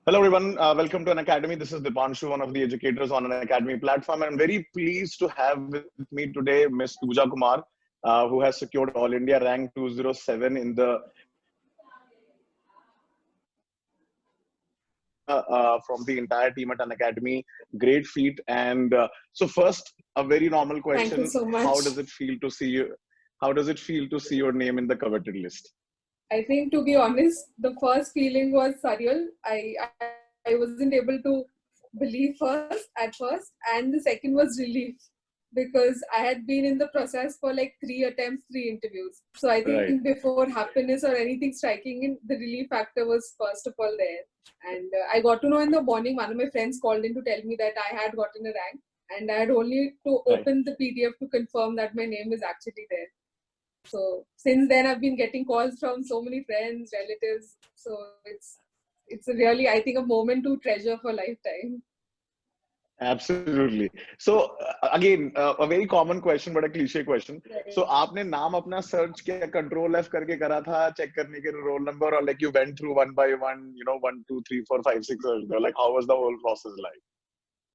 Hello, everyone. Welcome to An Academy. This is Dipanshu, one of the educators on An Academy platform. And I'm very pleased to have with me today Ms. Pooja Kumar, who has secured All India rank 207 in the from the entire team at An Academy. Great feat. And so, first, a very normal Thank you question: so much. how does it feel to see you? How does it feel to see your name in the coveted list? I think, to be honest, the first feeling was surreal. I wasn't able to believe at first, and the second was relief because I had been in the process for like 3 attempts, 3 interviews. So I Right. think before happiness or anything striking in, the relief factor was first of all there. And I got to know in the morning, one of my friends called in to tell me that I had gotten a rank, and I had only to Right. open the PDF to confirm that my name is actually there. So since then, I've been getting calls from so many friends, relatives. So it's a really, I think, a moment to treasure for lifetime. Absolutely. So again, a very common question, but a cliche question. Right. So आपने नाम अपना search किया Control F करके करा था check करने के roll number, or like you went through one by one, 1, 2, 3, 4, 5, 6, or like how was the whole process like?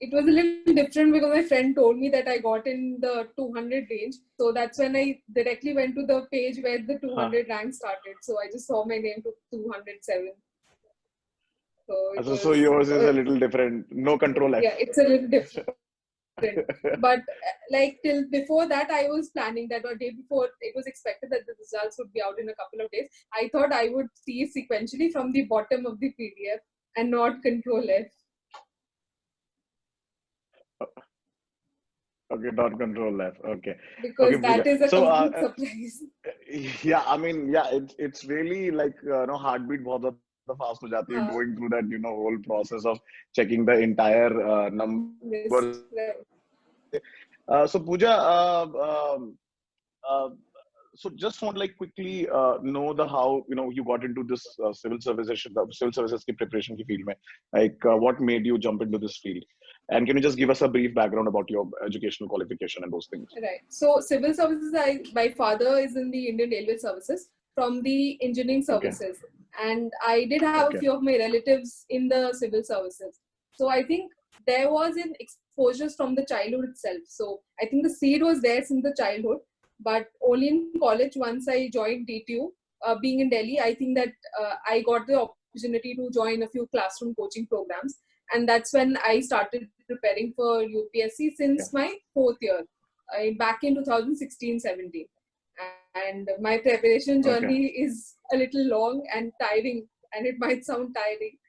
It was a little different because my friend told me that I got in the 200 range. So that's when I directly went to the page where the Huh. 200 rank started. So I just saw my name to 207. So it So was, yours is a little different. No Control F. yeah, it's a little different. But like till before that, I was planning that a day before it was expected that the results would be out in a couple of days. I thought I would see it sequentially from the bottom of the PDF and not Control F. Okay, not Control F. Okay. Okay, Because Pooja. that is a So complete surprise. yeah, I mean, yeah, it's really like heartbeat बहुत ज़्यादा fast हो जाती है going through that whole process of checking the entire Yes, numbers. right. So Pooja, uh, so just want like quickly know the how you got into this civil services की preparation की field में. Like what made you jump into this field? And can you just give us a brief background about your educational qualification and those things? Right. So civil services, my father is in the Indian Railway Services from the engineering Okay. services. And I did have a Okay. few of my relatives in the civil services. So I think there was an exposure from the childhood itself. So I think the seed was there since the childhood, but only in college, once I joined DTU, being in Delhi, I think that I got the opportunity to join a few classroom coaching programs. And that's when I started preparing for UPSC since my 4th year, back in 2016-17. And my preparation Okay. journey is a little long and tiring, and it might sound tiring.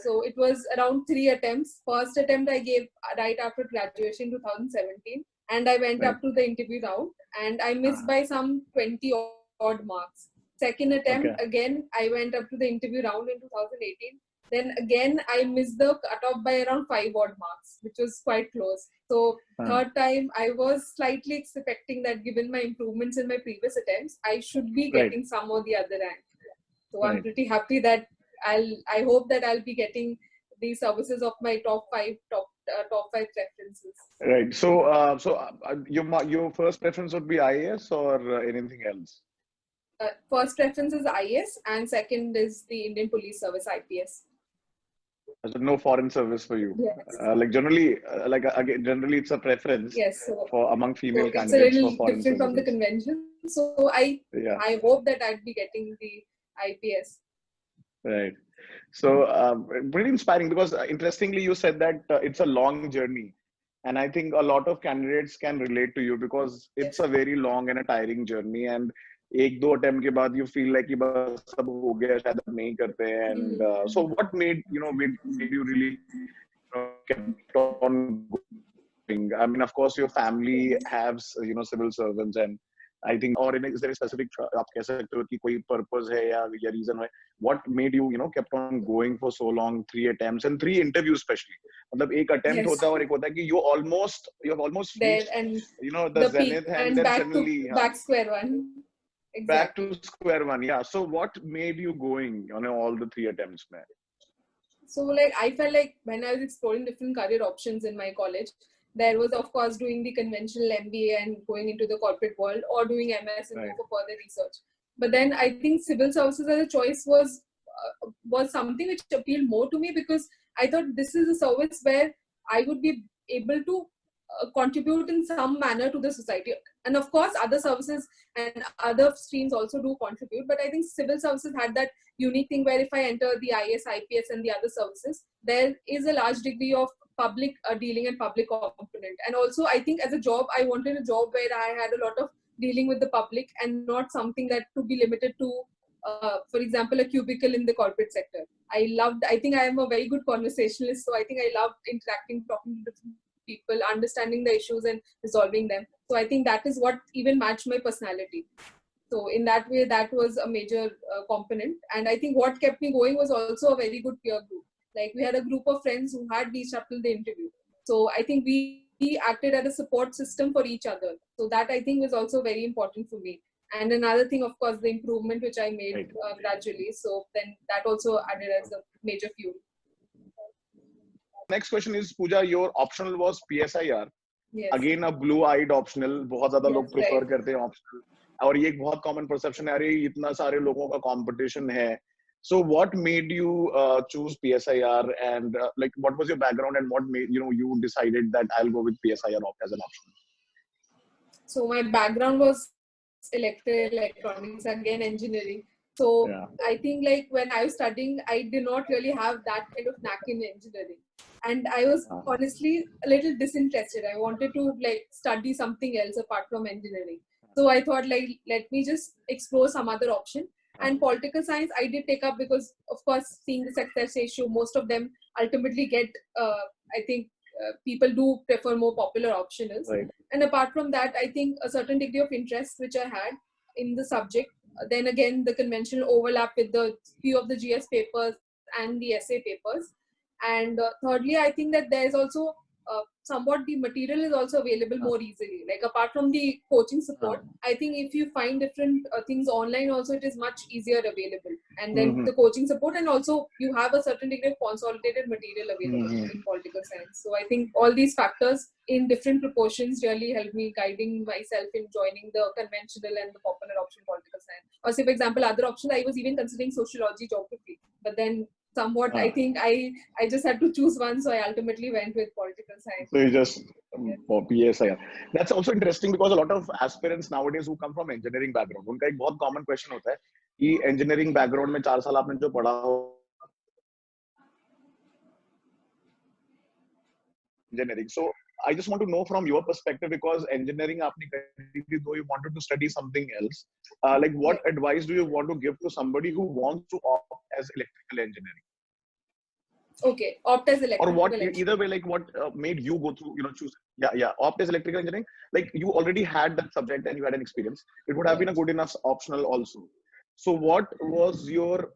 So it was around 3 attempts. First attempt I gave right after graduation 2017, and I went Right. up to the interview round, and I missed by some 20 odd marks. Second attempt, Okay. again, I went up to the interview round in 2018. Then again, I missed the cutoff by around 5 odd marks, which was quite close. So third time, I was slightly expecting that given my improvements in my previous attempts, I should be Right. getting some or the other rank. So I'm Right. pretty happy that I hope that I'll be getting the services of my top five preferences. Right. So your first preference would be IAS or anything else? First preference is IAS, and second is the Indian Police Service, IPS. So no foreign service for you. Yes. Like generally, again, generally it's a preference Yes. So for among female it's a candidates for little foreign different from the services. convention. So Yeah. I hope that I'd be getting the IPS. Right. So pretty inspiring because interestingly you said that it's a long journey, and I think a lot of candidates can relate to you because it's Yes. a very long and a tiring journey. And एक दो attempt के बाद you feel like कि बस सब हो गया शायद अब नहीं करते हैं. And so what made you really kept on going? I mean, of course, your family has civil servants, and I think, or is there a specific आप कह सकते हो कि कोई purpose है या reason है? What made you kept on going for so long, 3 attempts and 3 interviews especially? मतलब एक attempt Yes. होता है और एक होता है कि you have almost There reached and the the peak, zenith, and and then back to suddenly back square one. back to Exactly. square one. Yeah. So what made you going on all the 3 attempts, man? So like I felt like when I was exploring different career options in my college, there was of course doing the conventional MBA and going into the corporate world, or doing MS and Right. go for further research. But then I think civil services as a choice was was something which appealed more to me, because I thought this is a service where I would be able to contribute in some manner to the society. And of course, other services and other streams also do contribute. But I think civil services had that unique thing where if I enter the IAS, IPS and the other services, there is a large degree of public dealing and public component. And also, I think as a job, I wanted a job where I had a lot of dealing with the public and not something that to be limited to, for example, a cubicle in the corporate sector. I think I am a very good conversationalist. So I think I loved interacting, talking to different people, understanding the issues and resolving them. So I think that is what even matched my personality. So in that way, that was a major component. And I think what kept me going was also a very good peer group. Like we had a group of friends who had reached up till the interview. So I think we acted as a support system for each other. So that I think was also very important for me. And another thing, of course, the improvement which I made gradually. So then that also added as a major fuel. Next question is, Pooja, your optional was PSIR. Yes. Again a blue-eyed optional. बहुत ज़्यादा लोग prefer right. करते हैं optional. और ये एक बहुत common perception है, अरे इतना सारे लोगों का competition है. So what made you choose PSIR, and like what was your background and what made you decided that I'll go with PSIR as an option? So my background was electronics, again engineering. So yeah. I think like when I was studying, I did not really have that kind of knack in engineering. And I was honestly a little disinterested. I wanted to like study something else apart from engineering. So I thought like, let me just explore some other option. And political science, I did take up because, of course, seeing the success issue, most of them ultimately get, I think, people do prefer more popular optionals. Right. And apart from that, I think a certain degree of interest which I had in the subject. Then again, the conventional overlap with the few of the GS papers and the essay papers. And thirdly, I think that there is also somewhat the material is also available more easily. Like apart from the coaching support, I think if you find different things online also, it is much easier available. And then the coaching support, and also you have a certain degree of consolidated material available in political science. So I think all these factors in different proportions really helped me guiding myself in joining the conventional and the popular option political science. Or say, for example, other options, I was even considering sociology, geography, but then somewhat I think I just had to choose one, so I ultimately went with political science. So you just for PSIR. That's also interesting because a lot of aspirants nowadays who come from engineering background, उनका एक बहुत common question होता है कि engineering background में 4 साल आपने जो पढ़ा हो engineering. So I just want to know from your perspective, because engineering आपने करी, though you wanted to study something else, like what advice do you want to give to somebody who wants to opt as electrical engineering? Okay, opt as electrical. Or what, either way, like what made you go through, choose, opt as electrical engineering. Like you already had that subject and you had an experience. It would have been a good enough optional also. So what was your,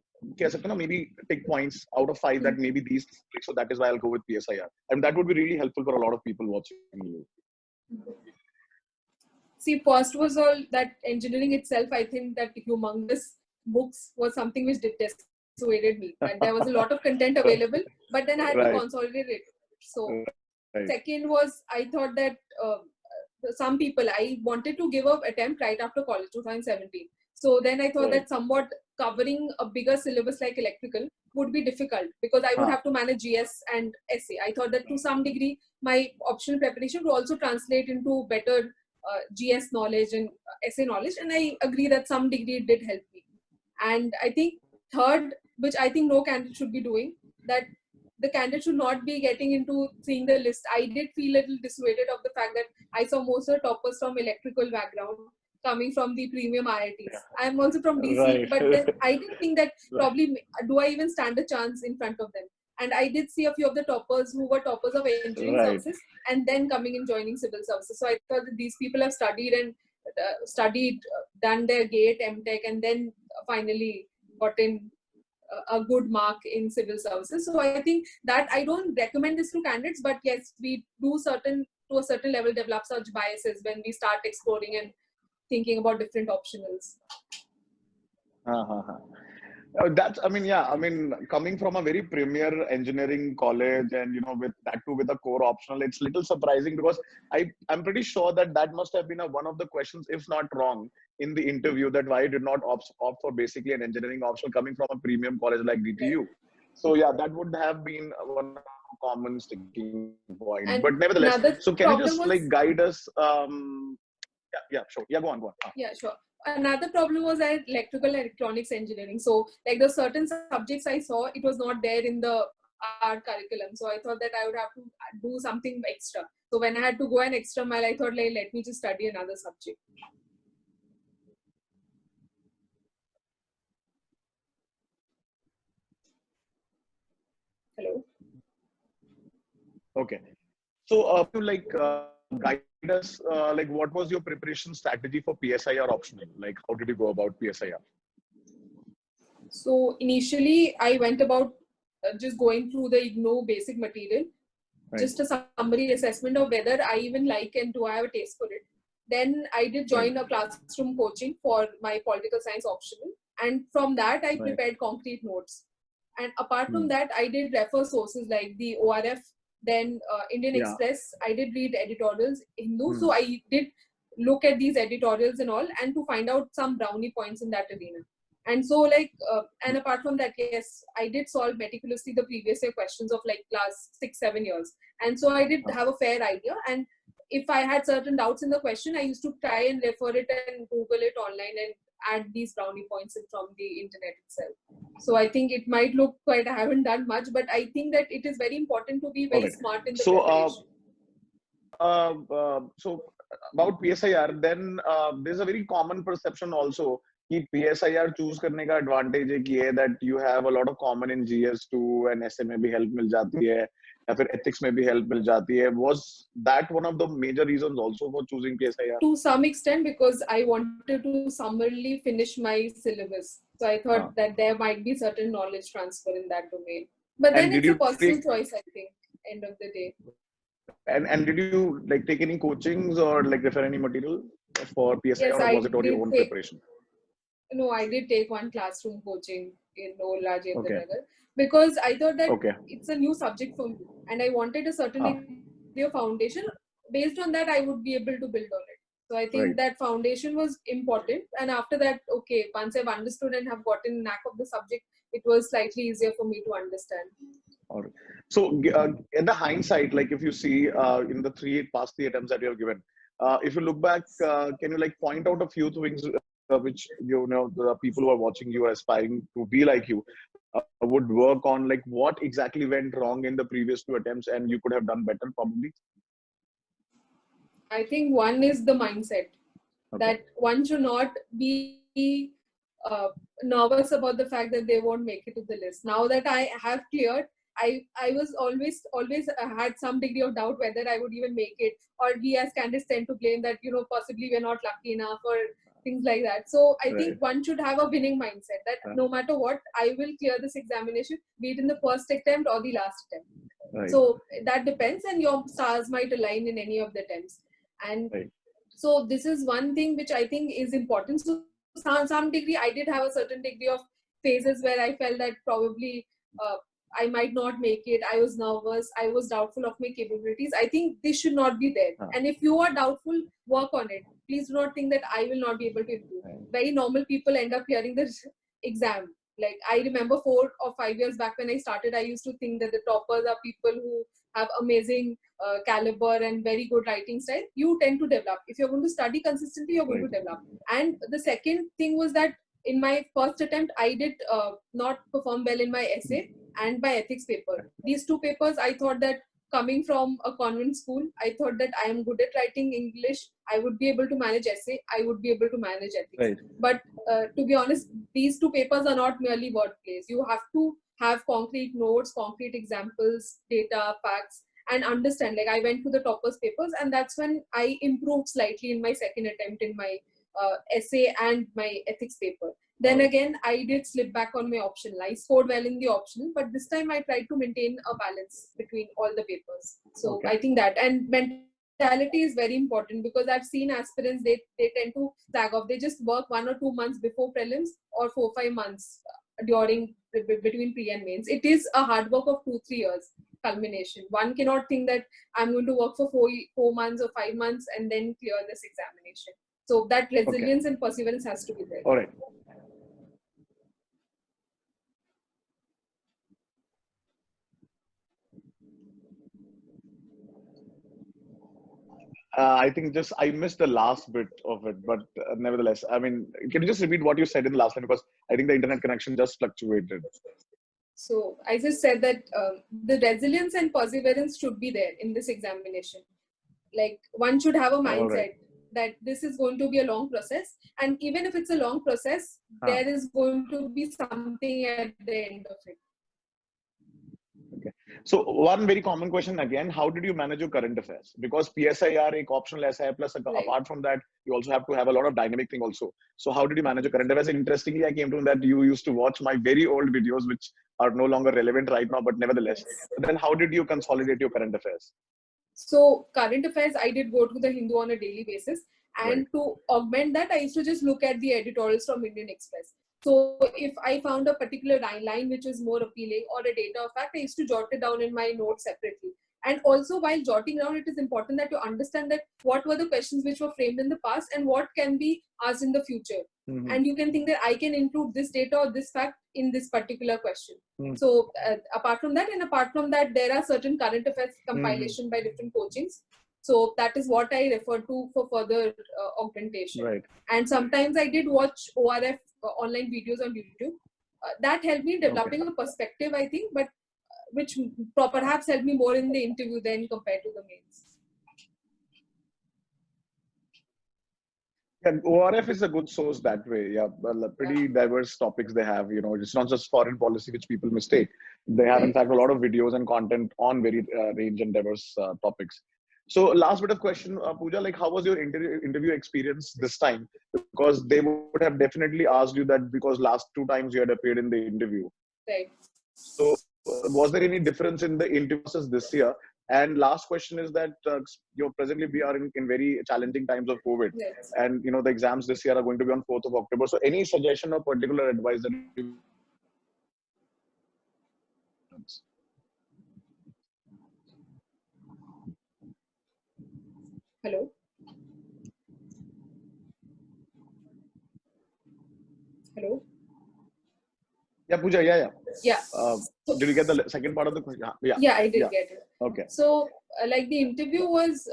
maybe take points out of 5 that maybe these, so that is why I'll go with PSIR. And that would be really helpful for a lot of people watching you. See, first was all that engineering itself, I think that humongous books was something which dissuaded me. And there was a lot of content available, but then I had to consolidate it. So second was, I thought that some people, I wanted to give an attempt right after college, 2017. So then I thought that somewhat covering a bigger syllabus like electrical would be difficult because I would have to manage GS and essay. I thought that to some degree, my optional preparation would also translate into better GS knowledge and essay knowledge. And I agree that some degree it did help me. And I think third, which I think no candidate should be doing, that the candidate should not be getting into seeing the list. I did feel a little dissuaded of the fact that I saw most of the toppers from electrical background coming from the premium IITs. I am also from DC, but then I did think that probably, do I even stand a chance in front of them? And I did see a few of the toppers who were toppers of engineering services and then coming and joining civil services. So I thought that these people have studied and done their GATE, MTech, and then finally gotten a good mark in civil services. So I think that I don't recommend this to candidates, but yes, we do to a certain level develop such biases when we start exploring and thinking about different optionals. That's, I mean, yeah, I mean, coming from a very premier engineering college and, with that too with a core optional, it's little surprising because I'm pretty sure that that must have been one of the questions, if not wrong, in the interview, that why I did not opt for basically an engineering optional coming from a premium college like Right. DTU. So yeah, that would have been one of the common sticking point. But And nevertheless, another so can you problem just was, like guide us? Yeah, sure. Yeah, go on, go on. yeah, sure. Another problem was at electrical and electronics engineering. So like the certain subjects I saw, it was not there in the art curriculum. So I thought that I would have to do something extra. So when I had to go an extra mile, I thought like, let me just study another subject. Hello. Okay. So, guide us, like, what was your preparation strategy for PSIR optional? Like, how did you go about PSIR? So initially I went about just going through the IGNOU basic material, Right. just a summary assessment of whether I even like and do I have a taste for it. Then I did join a classroom coaching for my political science optional. And from that, I prepared concrete notes. And apart from that, I did refer sources like the ORF, then Indian Express. I did read editorials, Hindu. So I did look at these editorials and all, and to find out some brownie points in that arena. And so and apart from that, yes, I did solve meticulously the previous year questions of like last 6-7 years. And so I did have a fair idea. And if I had certain doubts in the question, I used to try and refer it and Google it online and add these brownie points in from the internet itself. So I think it might look quite, I haven't done much, but I think that it is very important to be very smart in the preparation. So about PSIR, then there's a very common perception also कि PSIR choose करने का advantage है कि that you have a lot of common in GS too and essay में भी help मिल जाती है या फिर ethics में भी help मिल जाती है. Was that one of the major reasons also for choosing PSIR? To some extent, because I wanted to summarily finish my syllabus. So I thought that there might be certain knowledge transfer in that domain. But then it's a personal choice, I think, end of the day. And did you like take any coachings or like refer any material for PSIR, yes, or was it all your own preparation? No, I did take one classroom coaching in Old Rajendra Nagar because I thought that it's a new subject for me and I wanted a certain degree of foundation. Based on that, I would be able to build on it. So I think that foundation was important. And after that, once I've understood and have gotten knack of the subject, it was slightly easier for me to understand. All right. So in the hindsight, like if you see in the past three attempts that you have given, if you look back, can you like point out a few things which the people who are watching you are aspiring to be like you would work on, like what exactly went wrong in the previous two attempts and you could have done better probably? I think one is the mindset that one should not be nervous about the fact that they won't make it to the list. Now that I have cleared, I was always had some degree of doubt whether I would even make it, or we as candidates tend to blame that possibly we're not lucky enough or things like that. So I think one should have a winning mindset that no matter what, I will clear this examination, be it in the first attempt or the last attempt. So that depends, and your stars might align in any of the attempts. And so this is one thing which I think is important. So some degree, I did have a certain degree of phases where I felt that probably I might not make it. I was nervous. I was doubtful of my capabilities. I think this should not be there. And if you are doubtful, work on it. Please do not think that I will not be able to improve. Very normal people end up clearing the exam. Like I remember 4 or 5 years back when I started, I used to think that the toppers are people who have amazing caliber and very good writing style. You tend to develop. If you're going to study consistently, you're going to develop. And the second thing was that in my first attempt, I did not perform well in my essay and my ethics paper. These two papers, I thought that coming from a convent school, I thought that I am good at writing English. I would be able to manage essay. I would be able to manage ethics. But to be honest, these two papers are not merely wordplays. You have to have concrete notes, concrete examples, data, facts, and understand. Like I went to the toppers papers, and that's when I improved slightly in my second attempt in my essay and my ethics paper. Then again, I did slip back on my optional. I scored well in the optional, but this time I tried to maintain a balance between all the papers. So I think that, and mentality is very important because I've seen aspirants, they tend to tag off. They just work 1 or 2 months before prelims or 4 or 5 months between pre and mains. It is a hard work of 2-3 years culmination. One cannot think that I'm going to work for 4 months or 5 months and then clear this examination. So that resilience and perseverance has to be there. All right. I think I missed the last bit of it, but nevertheless, I mean, can you just repeat what you said in the last line, because I think the internet connection just fluctuated. So I just said that the resilience and perseverance should be there in this examination. Like, one should have a mindset that this is going to be a long process, and even if it's a long process, there is going to be something at the end of it. Okay. So one very common question again, how did you manage your current affairs? Because PSI are a optional SI plus apart from that, you also have to have a lot of dynamic thing also. So how did you manage your current affairs? Interestingly, I came to know that you used to watch my very old videos, which are no longer relevant right now, but nevertheless. But then how did you consolidate your current affairs? So current affairs, I did go to the Hindu on a daily basis. And to augment that, I used to just look at the editorials from Indian Express. So if I found a particular line which is more appealing or a data of fact, I used to jot it down in my notes separately. And also, while jotting down, it is important that you understand that what were the questions which were framed in the past and what can be asked in the future. Mm-hmm. And you can think that I can include this data or this fact in this particular question. Mm-hmm. So apart from that, there are certain current affairs compilation by different coachings. So that is what I refer to for further augmentation. Right. And sometimes I did watch ORF online videos on YouTube. That helped me developing a perspective, I think, but which perhaps helped me more in the interview than compared to the mains. Yeah, ORF is a good source that way. Yeah, well, pretty diverse topics they have. You know, it's not just foreign policy which people mistake. They have, in fact, a lot of videos and content on very range and diverse topics. So, last bit of question, Pooja, like, how was your interview experience this time? Because they would have definitely asked you that because last 2 times you had appeared in the interview. Right. So, was there any difference in the interview process this year? And last question is that presently we are in very challenging times of COVID, yes. And the exams this year are going to be on 4th of October. So any suggestion or particular advice that you... Hello. Hello. Yeah, Pooja. Yeah. Did you get the second part of the question? Yeah, I did get it. Okay. So, like the interview was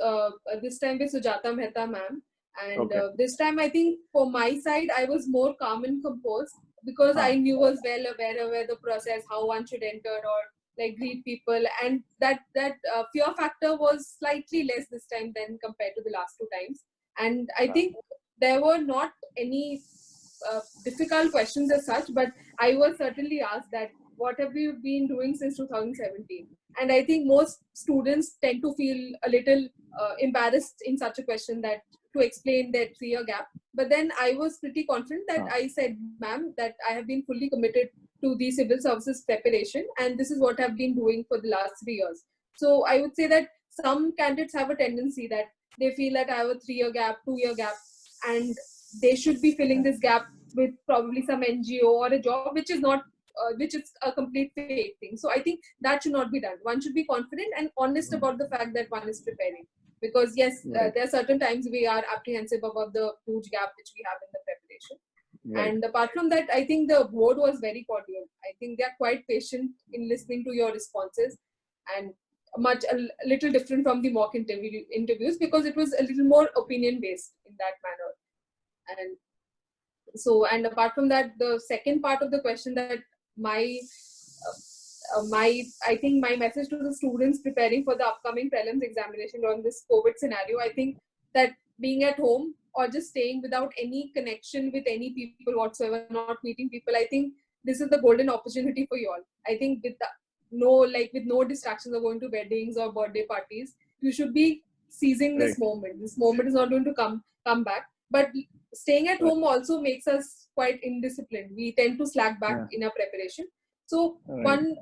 this time with Sujata Mehta ma'am, and this time I think for my side I was more calm and composed because I knew was well aware of the process, how one should enter or like greet people, and that fear factor was slightly less this time than compared to the last 2 times. And I think there were not any difficult questions as such, but I was certainly asked that what have you been doing since 2017? And I think most students tend to feel a little embarrassed in such a question that to explain their 3-year gap. But then I was pretty confident that I said, ma'am, that I have been fully committed to the civil services preparation, and this is what I've been doing for the last 3 years. So I would say that some candidates have a tendency that they feel that I have a 3-year gap, 2-year gap, and they should be filling this gap with probably some NGO or a job which is not which is a complete fake thing. So I think that should not be done. One should be confident and honest about the fact that one is preparing, because yes, there are certain times we are apprehensive about the huge gap which we have in the preparation. And apart from that, I think the board was very cordial. I think they are quite patient in listening to your responses, and a little different from the mock interviews because it was a little more opinion based in that manner. And apart from that, the second part of the question, that I think my message to the students preparing for the upcoming prelims examination on this COVID scenario, I think that being at home or just staying without any connection with any people whatsoever, not meeting people, I think this is the golden opportunity for you all. I think with no distractions of going to weddings or birthday parties, you should be seizing this moment. This moment is not going to come back. But staying at home also makes us quite indisciplined. We tend to slack back in our preparation. So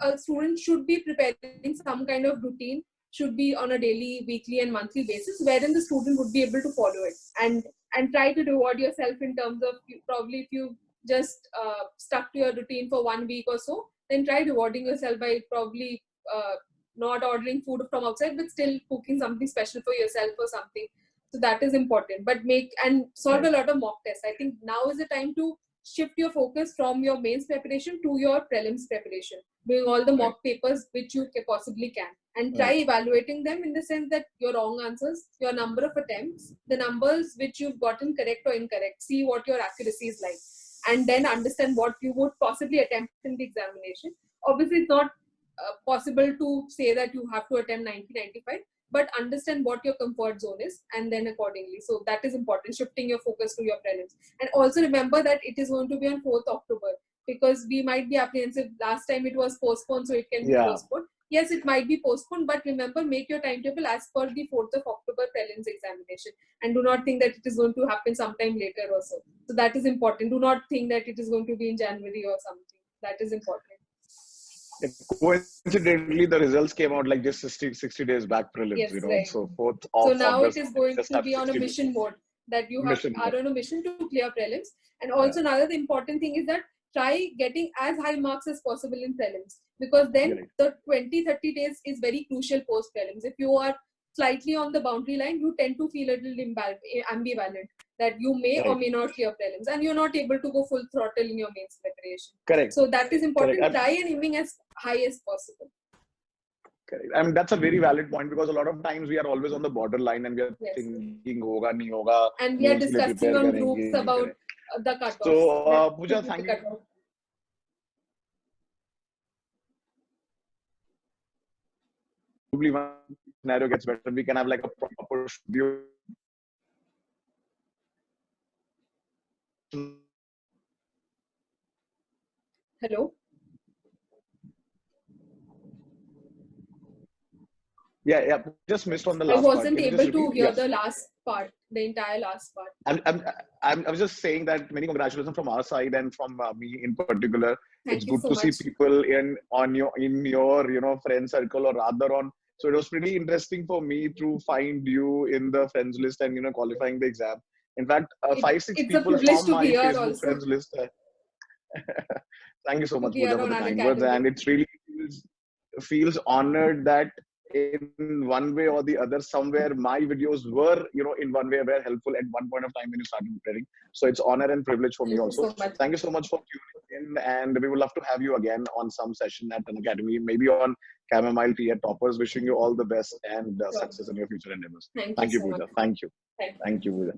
a student should be preparing some kind of routine, should be on a daily, weekly and monthly basis, wherein the student would be able to follow it and try to reward yourself in terms of probably if you just stuck to your routine for 1 week or so, then try rewarding yourself by probably not ordering food from outside, but still cooking something special for yourself or something. So that is important. But make and solve a lot of mock tests. I think now is the time to shift your focus from your mains preparation to your prelims preparation, doing all the mock papers which you possibly can, and try evaluating them in the sense that your wrong answers, your number of attempts, the numbers which you've gotten correct or incorrect, see what your accuracy is like, and then understand what you would possibly attempt in the examination. Obviously, it's not possible to say that you have to attempt 90-95, but understand what your comfort zone is, and then accordingly. So that is important, shifting your focus to your prelims. And also remember that it is going to be on 4th October, because we might be apprehensive. Last time it was postponed, so it can be postponed. Yes, it might be postponed, but remember, make your timetable as per the 4th of October prelims examination, and do not think that it is going to happen sometime later or so. So that is important. Do not think that it is going to be in January or something. That is important. Coincidentally, the results came out like just 60 days back prelims, yes, you know, right. so 4th of So now August, it is going to be on a mission mode, that you are on a mission to clear prelims. And also another important thing is that try getting as high marks as possible in prelims, because then the 20-30 days is very crucial post prelims. If you are slightly on the boundary line, you tend to feel a little ambivalent, that you may or may not clear prelims, and you're not able to go full throttle in your mains preparation. Correct. So that is important. Try and aiming as high as possible. Correct. I mean, that's a very valid point, because a lot of times we are always on the borderline and we are thinking hoga nahi hoga, and we are discussing on groups about the cutoffs. So Pooja, thank you. Probably when scenario gets better, we can have like a proper view. Hello? Yeah, just missed on the last part. I wasn't able to hear the last part, the entire last part. I was just saying that many congratulations from our side and from me in particular. Thank it's you good so to much. see people in your friend circle or rather on. So it was pretty interesting for me to find you in the friends list and qualifying the exam. In fact, 5-6 people from my Facebook friends list. Thank you so much, Pooja, for the kind words, and it really feels honored that in one way or the other, somewhere my videos were, in one way were helpful at one point of time when you started preparing. So it's honor and privilege for me also. Thank you so much for tuning in, and we would love to have you again on some session at an academy, maybe on Chamomile Tea at Toppers. Wishing you all the best and success in your future endeavors. Thank you, Pooja. Thank you, Pooja.